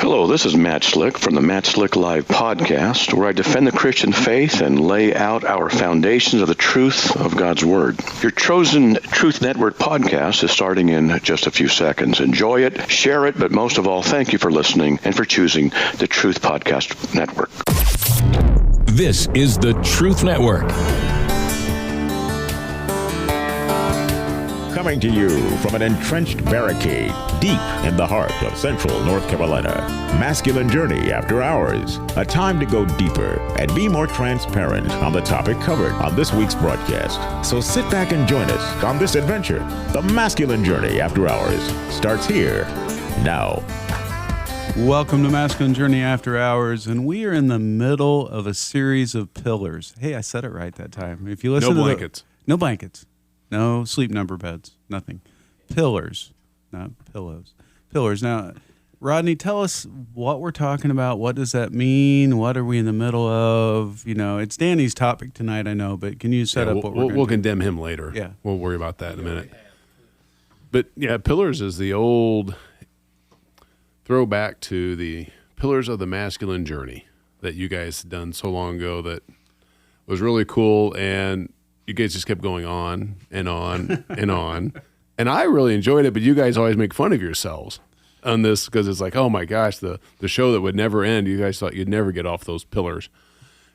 Hello, this is Matt Slick from the Matt Slick Live podcast, where I defend the Christian faith and lay out our foundations of the truth of God's Word. Your chosen Truth Network podcast is starting in just a few seconds. Enjoy it, share it, but most of all, thank you for listening and for choosing the Truth Podcast Network. This is the Truth Network. Coming to you from an entrenched barricade deep in the heart of central North Carolina. Masculine Journey After Hours. A time to go deeper and be more transparent on the topic covered on this week's broadcast. So sit back and join us on this adventure. The Masculine Journey After Hours starts here now. Welcome to Masculine Journey After Hours, and we are in the middle of a series of pillars. Hey, I said it right that time. If you listen No blankets. No blankets. No sleep number beds, nothing. Pillars, not pillows. Pillars. Now, Rodney, tell us what we're talking about. What does that mean? What are we in the middle of? You know, it's Danny's topic tonight, I know, but can you set up what we're going to do? We'll condemn him later. Yeah. We'll worry about that in a minute. But, yeah, pillars is the old throwback to the pillars of the masculine journey that you guys done so long ago that was really cool, and you guys just kept going on and on and on. And I really enjoyed it, but you guys always make fun of yourselves on this because it's like, oh, my gosh, the show that would never end, you guys thought you'd never get off those pillars.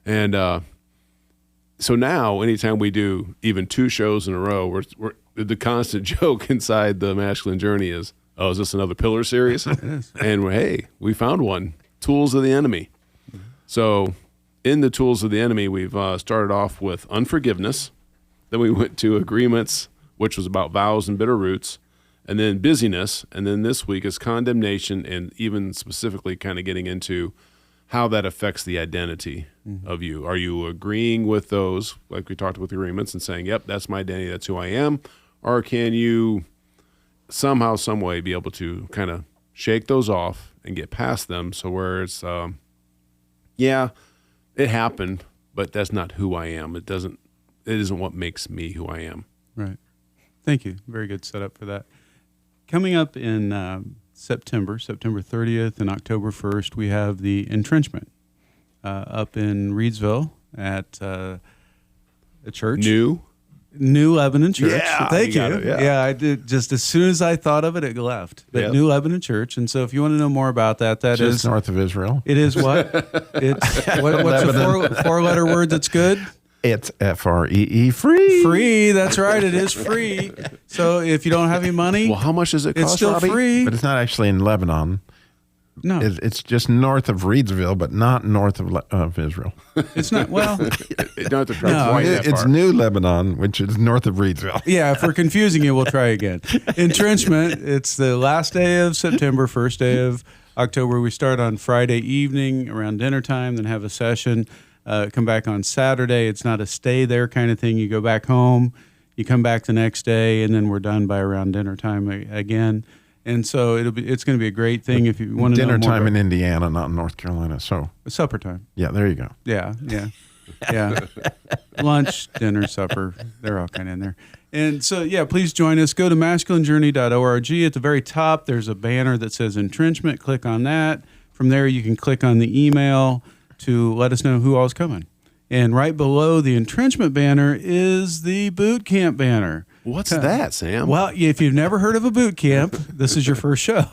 And so now anytime we do even two shows in a row, we're the constant joke inside the masculine journey is, oh, is this another pillar series? And, hey, we found one, Tools of the Enemy. So in the Tools of the Enemy, we've started off with unforgiveness. Then we went to agreements, which was about vows and bitter roots, and then busyness. And then this week is condemnation, and even specifically kind of getting into how that affects the identity of you. Are you agreeing with those, like we talked with agreements, and saying, yep, that's my identity, that's who I am? Or can you somehow, some way be able to kind of shake those off and get past them? So where it's, yeah, it happened, but that's not who I am. It isn't what makes me who I am. Right. Thank you. Very good setup for that. Coming up in September 30th and October 1st, we have the entrenchment up in Reedsville at a church. New Lebanon Church. Yeah, Thank you. Yeah, I did. Just as soon as I thought of it, it left. But Yep. New Lebanon Church. And so if you want to know more about that, that Just is north of Israel. It is what? It's what's the four-letter word that's good? It's FREE, free. Free. That's right. It is free. So if you don't have any money, Well, how much does it cost, it's still Robbie? free. But it's not actually in Lebanon. No, It's just north of Reedsville, but not north of Israel. it's not. Well, You don't have to drive No, quite that It's far. New Lebanon, which is north of Reedsville. yeah, if we're confusing you, we'll try again. Entrenchment, it's the last day of September, first day of October. We start on Friday evening around dinner time, then have a session. Come back on Saturday. It's not a stay there kind of thing. You go back home, you come back the next day, and then we're done by around dinner time again. And so it's going to be a great thing if you want to know Dinner more time about in Indiana, not in North Carolina. So, supper time. yeah, there you go. Yeah. Lunch, dinner, supper, they're all kind of in there. And so, yeah, please join us. Go to masculinejourney.org. At the very top, there's a banner that says entrenchment. Click on that. From there, you can click on the email to let us know who all's coming. And right below the entrenchment banner is the boot camp banner. What's that, Sam? Well, if you've never heard of a boot camp, this is your first show.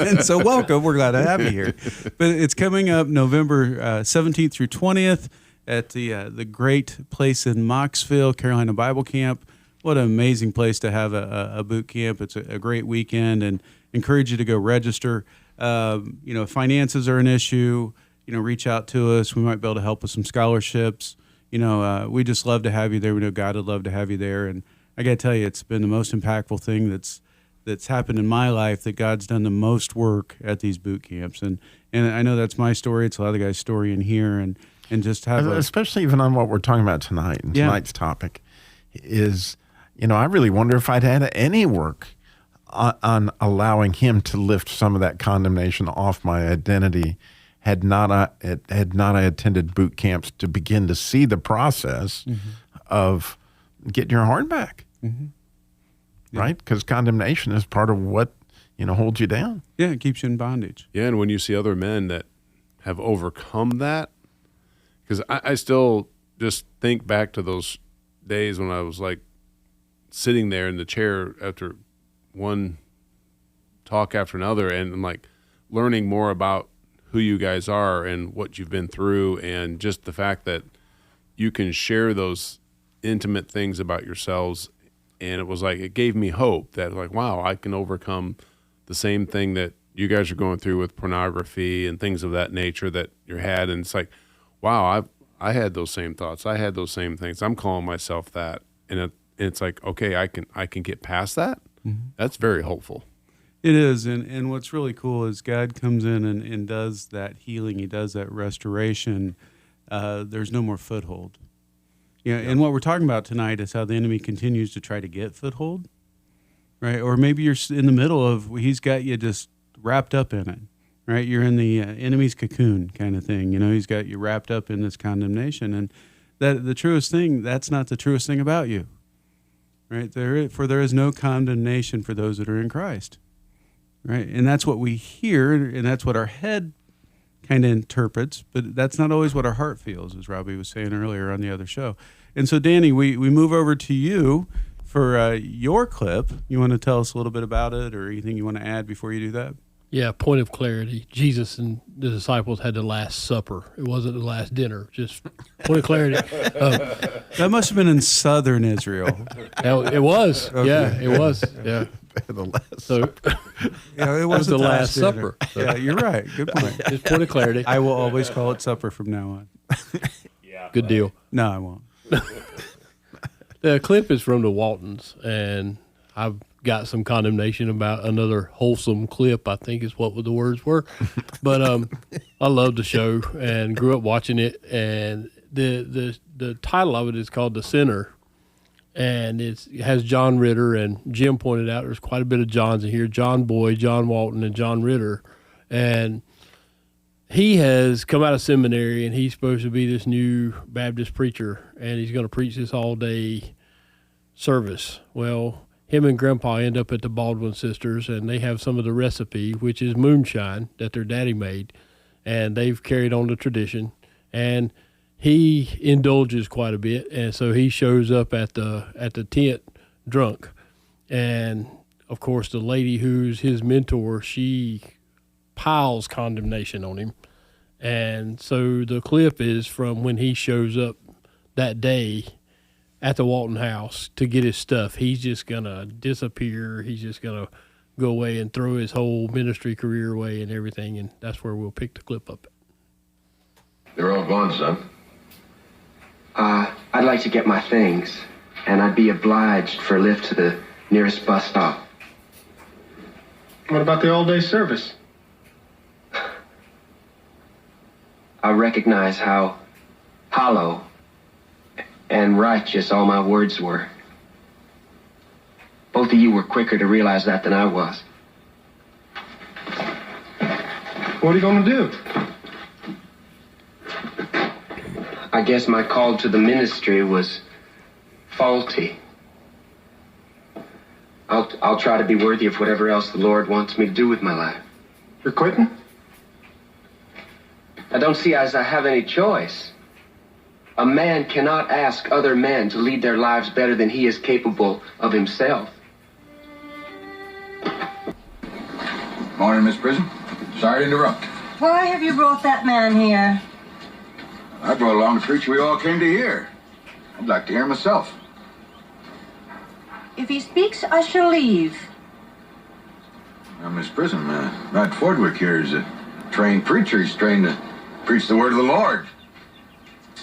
And so welcome. We're glad to have you here. But it's coming up November 17th through 20th at the great place in Moxville, Carolina Bible Camp. What an amazing place to have a boot camp. It's a great weekend, and encourage you to go register. If finances are an issue, reach out to us. We might be able to help with some scholarships. We just love to have you there. We know God would love to have you there. And I got to tell you, it's been the most impactful thing that's happened in my life, that God's done the most work at these boot camps. And I know that's my story. It's a lot of guys' story in here. And just have especially even on what we're talking about tonight. And tonight's topic is, I really wonder if I'd had any work on allowing him to lift some of that condemnation off my identity had not I attended boot camps to begin to see the process of getting your heart back, right? Because condemnation is part of what holds you down. Yeah, it keeps you in bondage. Yeah, and when you see other men that have overcome that, because I still just think back to those days when I was like sitting there in the chair after one talk after another, and like learning more about who you guys are and what you've been through, and just the fact that you can share those intimate things about yourselves. And it was like, it gave me hope that like, wow, I can overcome the same thing that you guys are going through with pornography and things of that nature that you had. And it's like, wow, I had those same thoughts. I had those same things. I'm calling myself that. And it's like, okay, I can get past that. Mm-hmm. That's very hopeful. It is. And what's really cool is God comes in and does that healing. He does that restoration. There's no more foothold. Yeah, and what we're talking about tonight is how the enemy continues to try to get foothold, right? Or maybe you're in the middle of, he's got you just wrapped up in it, right? You're in the enemy's cocoon kind of thing. He's got you wrapped up in this condemnation. And that the truest thing, that's not the truest thing about you, right? There is no condemnation for those that are in Christ, right? And that's what we hear, and that's what our head kind of interprets, but that's not always what our heart feels, as Robbie was saying earlier on the other show. And so, Danny, we move over to you for your clip. You want to tell us a little bit about it, or anything you want to add before you do that? Yeah, point of clarity. Jesus and the disciples had the Last Supper. It wasn't the last dinner. Just point of clarity. That must have been in southern Israel. It was. Okay. Yeah, it was. Yeah. The last supper. It was the Last Supper. So. Yeah, you're right. Good point. Just point of clarity. I will always call it supper from now on. Yeah. Good deal. No, I won't. The clip is from the Waltons, and I've got some condemnation about another wholesome clip, I think is what the words were. But I love the show and grew up watching it. And the title of it is called The Sinner. And it has John Ritter, and Jim pointed out there's quite a bit of Johns in here, John Boyd, John Walton, and John Ritter. And he has come out of seminary, and he's supposed to be this new Baptist preacher, and he's going to preach this all-day service. Well, him and Grandpa end up at the Baldwin Sisters, and they have some of the recipe, which is moonshine that their daddy made, and they've carried on the tradition. And he indulges quite a bit, and so he shows up at the tent drunk. And, of course, the lady who's his mentor, she piles condemnation on him. And so the clip is from when he shows up that day at the Walton house to get his stuff. He's just going to disappear. He's just going to go away and throw his whole ministry career away and everything, and that's where we'll pick the clip up. They're all gone, son. I'd like to get my things, and I'd be obliged for a lift to the nearest bus stop. What about the all-day service? I recognize how hollow and righteous all my words were. Both of you were quicker to realize that than I was. What are you going to do? I guess my call to the ministry was faulty. I'll try to be worthy of whatever else the Lord wants me to do with my life. You're quitting? I don't see as I have any choice. A man cannot ask other men to lead their lives better than he is capable of himself. Morning, Miss Prison. Sorry to interrupt. Why have you brought that man here? I brought along the preacher we all came to hear. I'd like to hear him myself. If he speaks, I shall leave. Now, Miss Prison, Matt Fordwick here is a trained preacher. He's trained to preach the word of the Lord.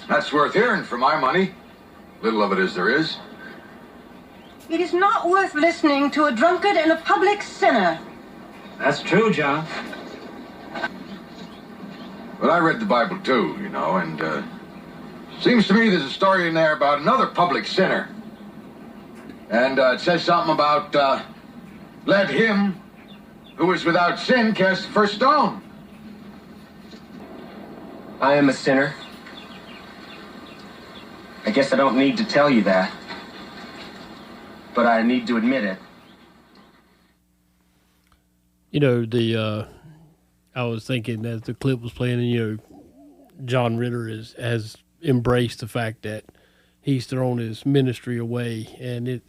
That's worth hearing for my money. Little of it as there is. It is not worth listening to a drunkard and a public sinner. That's true, John. But I read the Bible too, and seems to me there's a story in there about another public sinner. And it says something about, let him who is without sin cast the first stone. I am a sinner. I guess I don't need to tell you that. But I need to admit it. I was thinking as the clip was playing, and John Ritter has embraced the fact that he's thrown his ministry away, and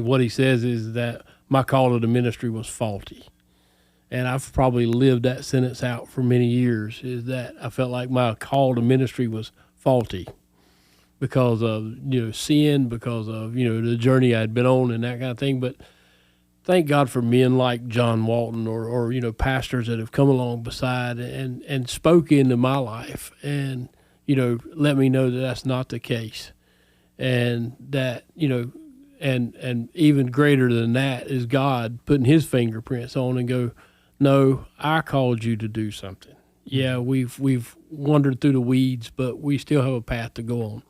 what he says is that my call to the ministry was faulty. And I've probably lived that sentence out for many years, is that I felt like my call to ministry was faulty because of, sin, because of, the journey I'd been on and that kind of thing. But thank God for men like John Walton or pastors that have come along beside and spoke into my life and, let me know that that's not the case. And that, and even greater than that is God putting his fingerprints on and go, no, I called you to do something. Yeah, we've wandered through the weeds, but we still have a path to go on.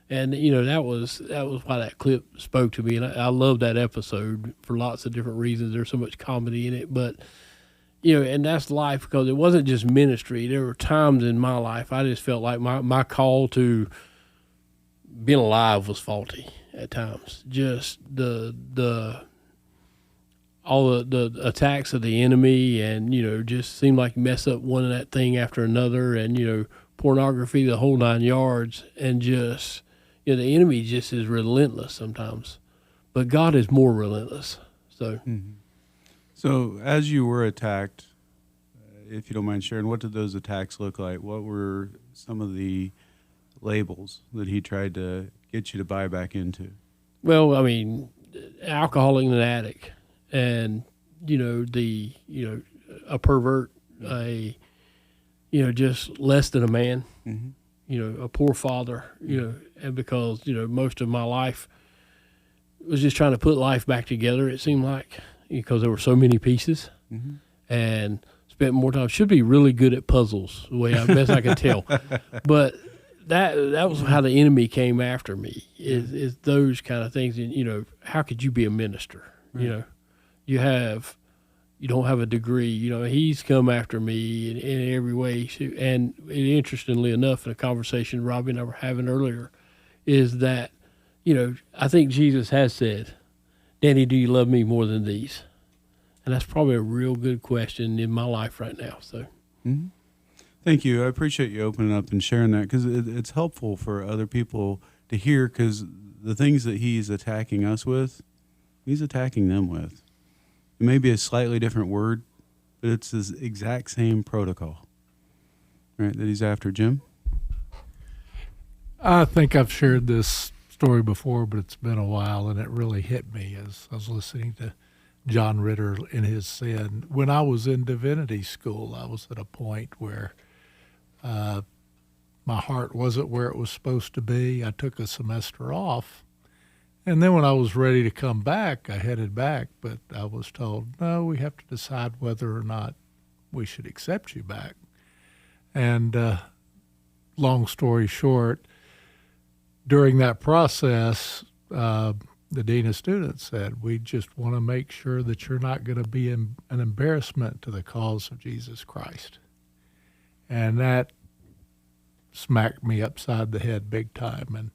And that was why that clip spoke to me, and I love that episode for lots of different reasons. There's so much comedy in it, but and that's life, because it wasn't just ministry. There were times in my life I just felt like my call to being alive was faulty at times. Just all the attacks of the enemy, and just seemed like you mess up one of that thing after another, and pornography, the whole 9 yards, and just the enemy just is relentless sometimes, but God is more relentless. So, So as you were attacked, if you don't mind sharing, what did those attacks look like? What were some of the labels that he tried to get you to buy back into? Well, I mean, alcoholic and an addict, and a pervert, just less than a man, a poor father, and because most of my life was just trying to put life back together. It seemed like, because there were so many pieces, and spent more time. Should be really good at puzzles, the way best I can tell, but. That was how the enemy came after me, is those kind of things. And, how could you be a minister? Right. You don't have a degree. He's come after me in every way. And interestingly enough, in a conversation Robbie and I were having earlier, is that, I think Jesus has said, Danny, do you love me more than these? And that's probably a real good question in my life right now. So. Mm-hmm. Thank you. I appreciate you opening up and sharing that, because it's helpful for other people to hear, because the things that he's attacking us with, he's attacking them with. It may be a slightly different word, but it's the exact same protocol, right, that he's after. Jim? I think I've shared this story before, but it's been a while, and it really hit me as I was listening to John Ritter in his sin. When I was in divinity school, I was at a point where my heart wasn't where it was supposed to be. I took a semester off, and then when I was ready to come back, I headed back, but I was told, no, we have to decide whether or not we should accept you back. And long story short, during that process, the dean of students said, we just want to make sure that you're not going to be an embarrassment to the cause of Jesus Christ. And that smacked me upside the head big time.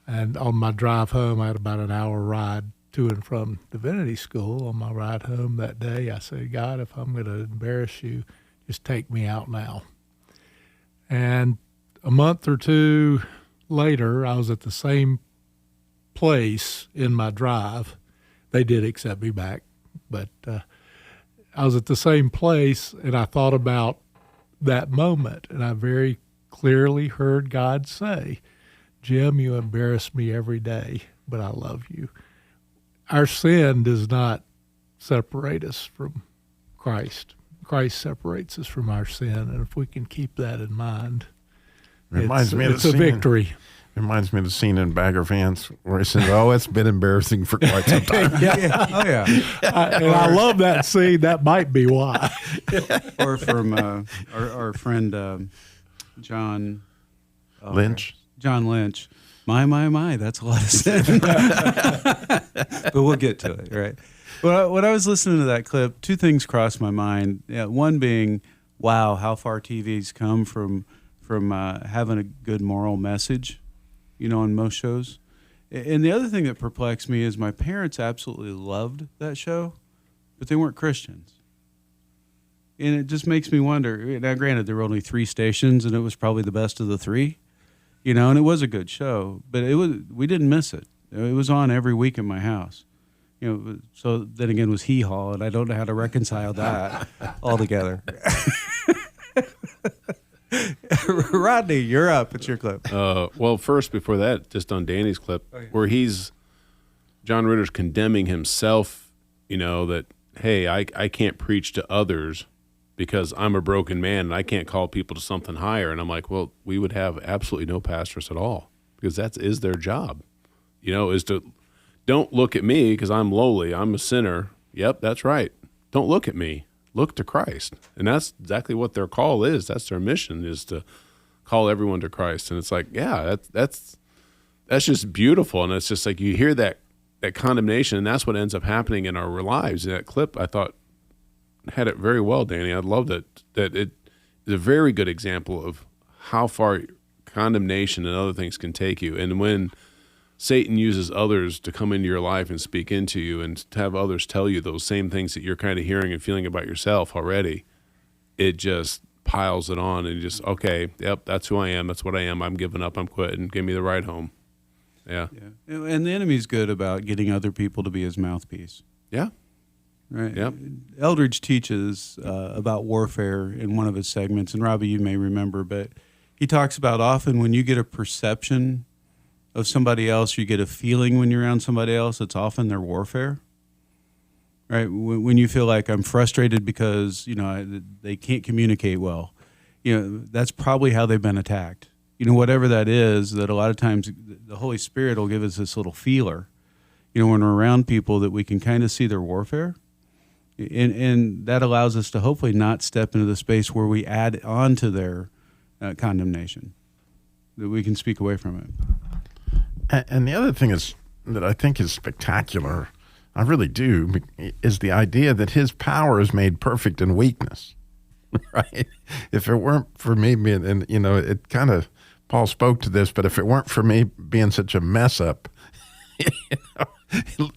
And on my drive home, I had about an hour ride to and from divinity school. On my ride home that day, I said, God, if I'm going to embarrass you, just take me out now. And a month or two later, I was at the same place in my drive. They did accept me back, but I was at the same place, and I thought about that moment, and I very clearly heard God say, Jim, you embarrass me every day, but I love you. Our sin does not separate us from Christ. Christ separates us from our sin, and if we can keep that in mind, it's a victory. Reminds me of the scene in Bagger Vance where he says, oh, it's been embarrassing for quite some time. Oh, yeah. I love that scene. That might be why. Or from our friend John Lynch. John Lynch. My, that's a lot of sin. But we'll get to it, right? When I was listening to that clip, two things crossed my mind. One being, wow, how far TV's come from having a good moral message, on most shows. And the other thing that perplexed me is my parents absolutely loved that show, but they weren't Christians. And it just makes me wonder. Now, granted, there were only 3 stations, and it was probably the best of the 3, and it was a good show. But we didn't miss it. It was on every week at my house. So then again, it was Hee Haw, and I don't know how to reconcile that altogether. Rodney, you're up. It's your clip. Well, first, before that, just on Danny's clip, where John Ritter's condemning himself, that, hey, I can't preach to others because I'm a broken man and I can't call people to something higher. And I'm like, well, we would have absolutely no pastors at all, because that is their job, is to don't look at me because I'm lowly. I'm a sinner. Yep, that's right. Don't look at me. Look to Christ. And that's exactly what their call is. That's their mission, is to call everyone to Christ. And it's like, yeah, that's just beautiful. And it's just like you hear that condemnation, and that's what ends up happening in our lives. And that clip, I thought, had it very well, Danny. I loved it. That it is a very good example of how far condemnation and other things can take you. And when Satan uses others to come into your life and speak into you, and to have others tell you those same things that you're kind of hearing and feeling about yourself already, it just piles it on, and just, okay, yep, that's who I am. That's what I am. I'm giving up. I'm quitting. Give me the ride home. Yeah. And the enemy's good about getting other people to be his mouthpiece. Yeah. Right. Yep. Eldridge teaches about warfare in one of his segments, and Robbie, you may remember, but he talks about often when you get a perception of somebody else, you get a feeling when you're around somebody else, it's often their warfare. Right? When you feel like I'm frustrated because, they can't communicate well, that's probably how they've been attacked. Whatever that is, that a lot of times the Holy Spirit will give us this little feeler, when we're around people, that we can kind of see their warfare. And that allows us to hopefully not step into the space where we add on to their condemnation, that we can speak away from it. And the other thing is that I think is spectacular, I really do, is the idea that his power is made perfect in weakness, right? If it weren't for me being, and it kind of, Paul spoke to this, but if it weren't for me being such a mess up,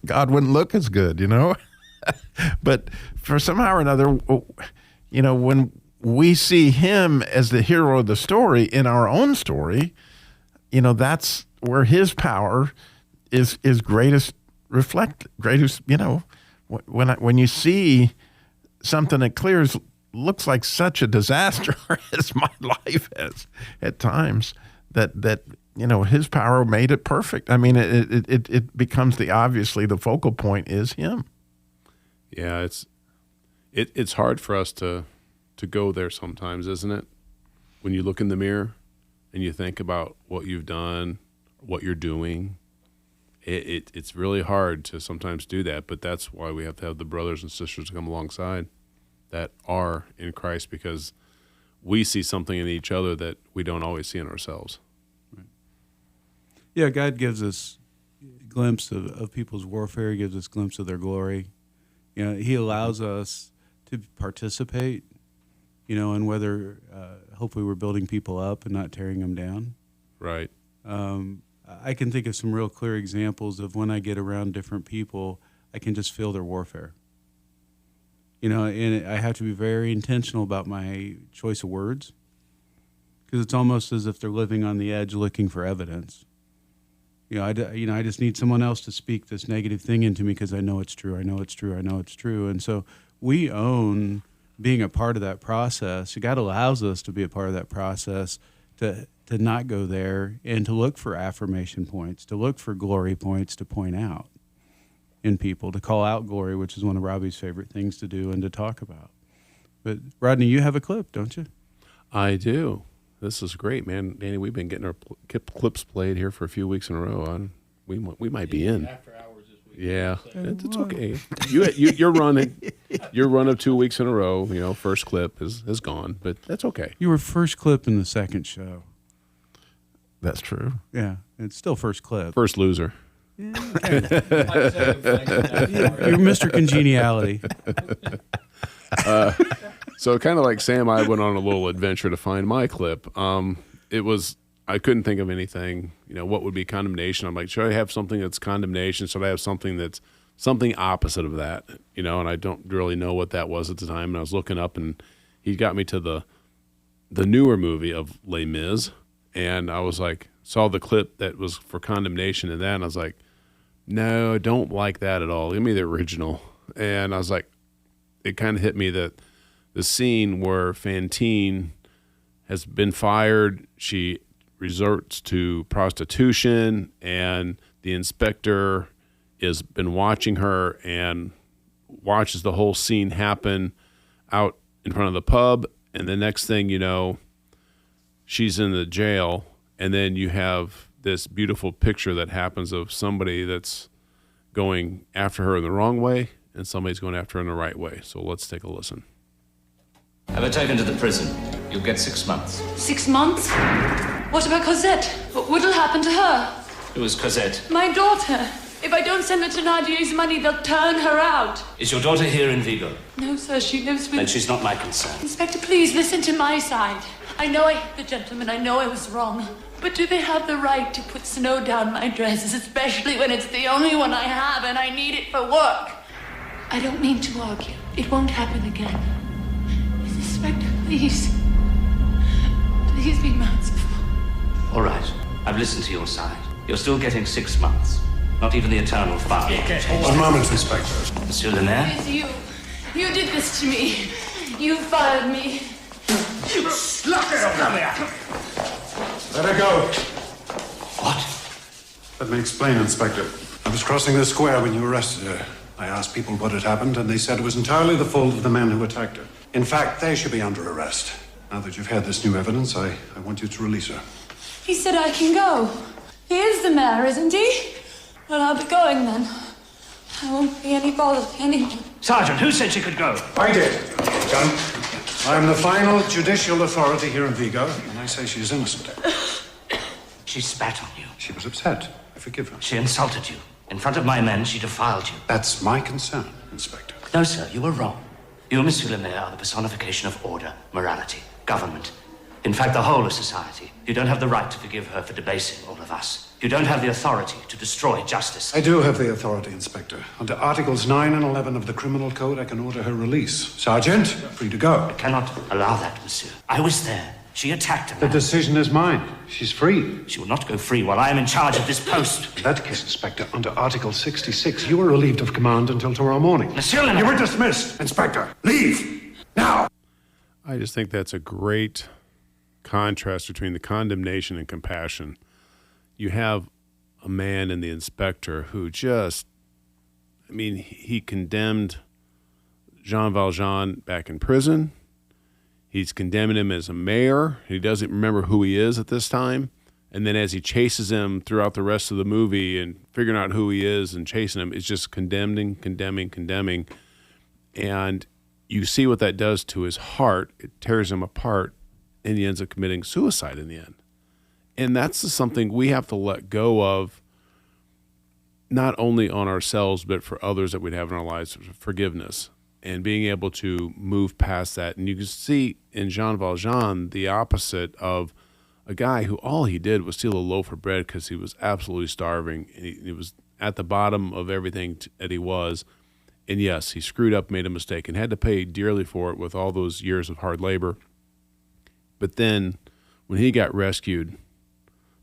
God wouldn't look as good, But for somehow or another, when we see him as the hero of the story in our own story, that's where his power is greatest greatest, when you see something that clears looks like such a disaster as my life has at times, that his power made it perfect. I mean, it becomes obviously the focal point is him. Yeah, it's hard for us to go there sometimes, isn't it? When you look in the mirror and you think about what you've done, what you're doing, it's really hard to sometimes do that. But that's why we have to have the brothers and sisters come alongside that are in Christ, because we see something in each other that we don't always see in ourselves. Right. Yeah, God gives us a glimpse of people's warfare. He gives us a glimpse of their glory. He allows us to participate, in whether hopefully we're building people up and not tearing them down. Right. I can think of some real clear examples of when I get around different people, I can just feel their warfare. And I have to be very intentional about my choice of words, because it's almost as if they're living on the edge looking for evidence. I just need someone else to speak this negative thing into me because I know it's true. I know it's true. I know it's true. And so we own being a part of that process. God allows us to be a part of that process, to not go there and to look for affirmation points, to look for glory points to point out in people, to call out glory, which is one of Robbie's favorite things to do and to talk about. But Rodney, you have a clip, don't you? I do. This is great, man. Danny, we've been getting our clips played here for a few weeks in a row. We might be in. After hours this week. Yeah, it's okay. You're running. Your run of 2 weeks in a row, first clip is gone, but that's okay. You were first clip in the second show. That's true. Yeah, it's still first clip. First loser. Yeah. You're Mr. Congeniality. So kind of like Sam, I went on a little adventure to find my clip. I couldn't think of anything, what would be condemnation. I'm like, should I have something that's condemnation? Should I have something that's something opposite of that? And I don't really know what that was at the time. And I was looking up, and he got me to the newer movie of Les Mis, and I was like, saw the clip that was for Condemnation, and I was like, no, I don't like that at all. Give me the original. And I was like, it kind of hit me that the scene where Fantine has been fired, she resorts to prostitution, and the inspector has been watching her and watches the whole scene happen out in front of the pub. And the next thing you know, she's in the jail. And then you have this beautiful picture that happens of somebody that's going after her in the wrong way and somebody's going after her in the right way. So let's take a listen. Have her taken to the prison. You'll get 6 months. 6 months? What about Cosette? What'll happen to her? Who is Cosette? My daughter. If I don't send her to Nadia's money, they'll turn her out. Is your daughter here in Vigo? No, sir, she lives with... Then she's not my concern. Inspector, please listen to my side. I know I hit the gentleman. I know I was wrong. But do they have the right to put snow down my dresses, especially when it's the only one I have and I need it for work? I don't mean to argue. It won't happen again. Inspector, please. Please be merciful. All right. I've listened to your side. You're still getting 6 months. Not even the eternal fire. One moment, Inspector. Monsieur Lemaire? It's you. You did this to me. You fired me. You sluggard! Let her go. What? Let me explain, Inspector. I was crossing the square when you arrested her. I asked people what had happened, and they said it was entirely the fault of the men who attacked her. In fact, they should be under arrest. Now that you've had this new evidence, I want you to release her. He said I can go. He is the mayor, isn't he? Well, I'll be going then. I won't be any bother to anyone. Sergeant, who said she could go? I did. Gun. I am the final judicial authority here in Vigo, and I say she is innocent. She spat on you. She was upset. I forgive her. She insulted you. In front of my men, she defiled you. That's my concern, Inspector. No, sir, you were wrong. You, Monsieur le Maire, are the personification of order, morality, government. In fact, the whole of society. You don't have the right to forgive her for debasing all of us. You don't have the authority to destroy justice. I do have the authority, Inspector. Under Articles 9 and 11 of the Criminal Code, I can order her release. Sergeant, free to go. I cannot allow that, Monsieur. I was there. She attacked him. The decision is mine. She's free. She will not go free while I am in charge of this post. In that case, Inspector, under Article 66, you are relieved of command until tomorrow morning. Monsieur le Maire. You were dismissed. Inspector, leave! Now! I just think that's a great contrast between the condemnation and compassion. You have a man in the inspector who just, I mean, he condemned Jean Valjean back in prison. He's condemning him as a mayor. He doesn't remember who he is at this time. And then as he chases him throughout the rest of the movie and figuring out who he is and chasing him, it's just condemning. And you see what that does to his heart. It tears him apart, and he ends up committing suicide in the end. And that's something we have to let go of, not only on ourselves, but for others that we'd have in our lives, forgiveness and being able to move past that. And you can see in Jean Valjean the opposite of a guy who all he did was steal a loaf of bread because he was absolutely starving. And he was at the bottom of everything that he was. And yes, he screwed up, made a mistake, and had to pay dearly for it with all those years of hard labor. But then when he got rescued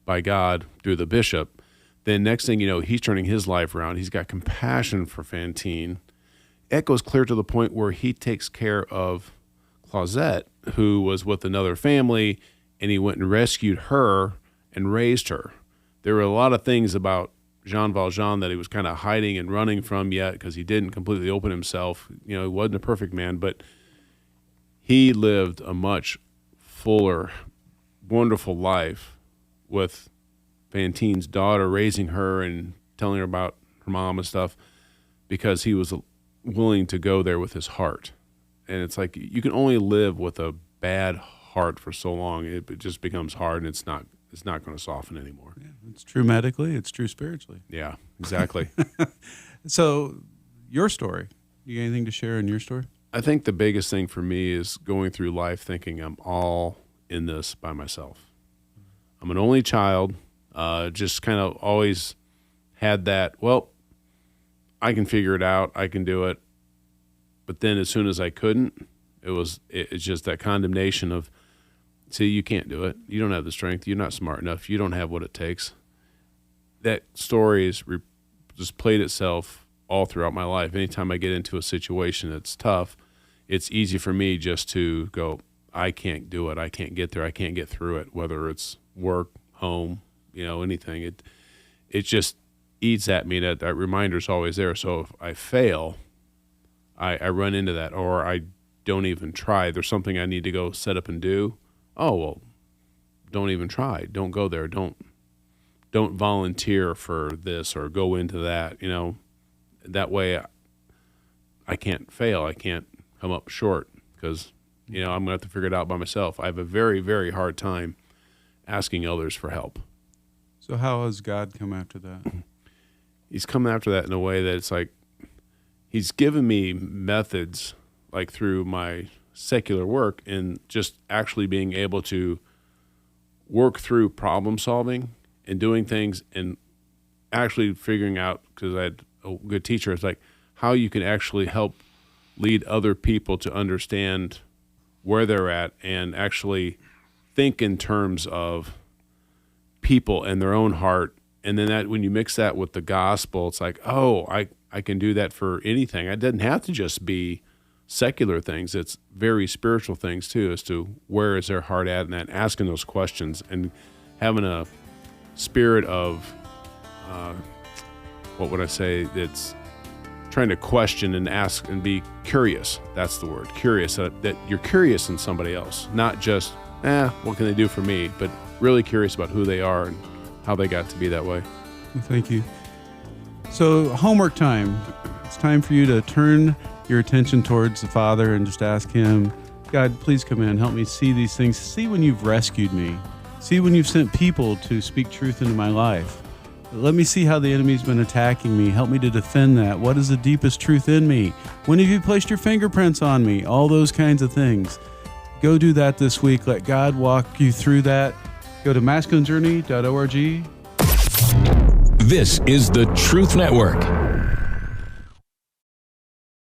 by God through the bishop, then next thing you know, he's turning his life around. He's got compassion for Fantine. It goes clear to the point where he takes care of Cosette, who was with another family, and he went and rescued her and raised her. There were a lot of things about Jean Valjean that he was kind of hiding and running from yet because he didn't completely open himself. You know, he wasn't a perfect man, but he lived a much fuller, wonderful life with Fantine's daughter, raising her and telling her about her mom and stuff, because he was willing to go there with his heart. And it's like you can only live with a bad heart for so long. It just becomes hard, and it's not going to soften anymore. Yeah, it's true medically. It's true spiritually. Yeah, exactly. So your story, you got anything to share in your story? I think the biggest thing for me is going through life thinking I'm all in this by myself. I'm an only child, just kind of always had that, well, I can figure it out, I can do it. But then as soon as I couldn't, It's just that condemnation of, see, you can't do it. You don't have the strength. You're not smart enough. You don't have what it takes. That story is just played itself all throughout my life. Anytime I get into a situation that's tough, it's easy for me just to go, I can't do it. I can't get there. I can't get through it, whether it's work, home, anything. It just eats at me. That reminder's always there. So if I fail, I run into that, or I don't even try. There's something I need to go set up and do. Oh, well, don't even try. Don't go there. Don't volunteer for this or go into that. That way I can't fail. I can't come up short because, I'm going to have to figure it out by myself. I have a very, very hard time asking others for help. So how has God come after that? He's come after that in a way that it's like he's given me methods like through my secular work and just actually being able to work through problem solving and doing things and actually figuring out, because I had a good teacher, it's like how you can actually help lead other people to understand where they're at and actually think in terms of people and their own heart. And then that when you mix that with the gospel, it's like, oh, I can do that for anything. It doesn't have to just be secular things. It's very spiritual things too, as to where is their heart at, and that asking those questions and having a spirit of, what would I say? It's trying to question and ask and be curious. That's the word, curious, that you're curious in somebody else, not just, what can they do for me? But really curious about who they are and how they got to be that way. Thank you. So homework time. It's time for you to turn your attention towards the Father and just ask him, God, please come in, help me see these things. See when you've rescued me. See when you've sent people to speak truth into my life. Let me see how the enemy's been attacking me. Help me to defend that. What is the deepest truth in me? When have you placed your fingerprints on me? All those kinds of things. Go do that this week. Let God walk you through that. Go to masculinejourney.org. This is the Truth Network.